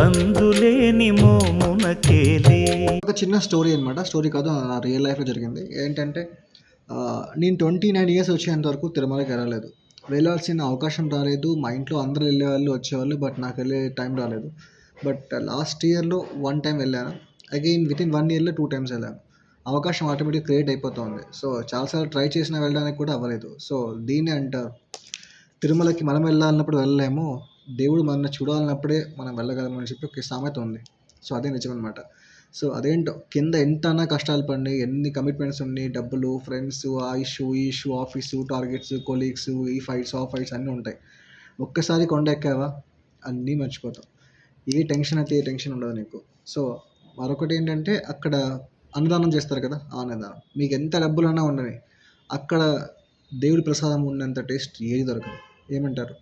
అందులేని మోమునకేలే. ఒక చిన్న స్టోరీ అనమాట, స్టోరీ కాదు, నా రియల్ లైఫ్లో జరిగింది. ఏంటంటే నేను 29 ఇయర్స్ వచ్చేంత వరకు తిరుమలకి వెళ్ళలేదు. వెళ్ళాల్సిన అవకాశం రాలేదు. మా ఇంట్లో అందరూ వెళ్ళేవాళ్ళు, వచ్చేవాళ్ళు. బట్ నాకు వెళ్ళే టైం రాలేదు. బట్ లాస్ట్ ఇయర్లో 1 టైం వెళ్ళాను. అగైన్ వితిన్ 1 ఇయర్లో 2 టైమ్స్ వెళ్ళాను. అవకాశం ఆటోమేటిక్ క్రియేట్ అయిపోతుంది. సో చాలాసార్లు ట్రై చేసినా వెళ్ళడానికి కూడా అవ్వలేదు. సో దీన్ని అంటారు, తిరుమలకి మనం వెళ్ళాలన్నప్పుడు వెళ్ళలేము, దేవుడు మనల్ని చూడాలన్నప్పుడే మనం వెళ్ళగలమని చెప్పి ఒక సామెత ఉంది. సో అదే నిజం అనమాట. సో అదేంటో కింద ఎంతనా కష్టాలు పడి, ఎన్ని కమిట్మెంట్స్ ఉన్నాయి, డబ్బులు, ఫ్రెండ్స్, ఆ ఇష్యూ, ఆఫీసు, టార్గెట్స్, కొలీగ్స్, ఈ ఫైట్స్, ఆ ఫైట్స్ అన్నీ ఉంటాయి. ఒక్కసారి కొండ ఎక్కావా అన్నీ మర్చిపోతావు. ఏ టెన్షన్ అయితే ఏ టెన్షన్ ఉండదు నీకు. సో మరొకటి ఏంటంటే అక్కడ అన్నదానం చేస్తారు కదా, ఆ అన్నదానం మీకు ఎంత డబ్బులన్నా ఉండని, అక్కడ దేవుడి ప్రసాదం ఉన్నంత టేస్ట్ ఏది దొరకదు. ఏమంటారు?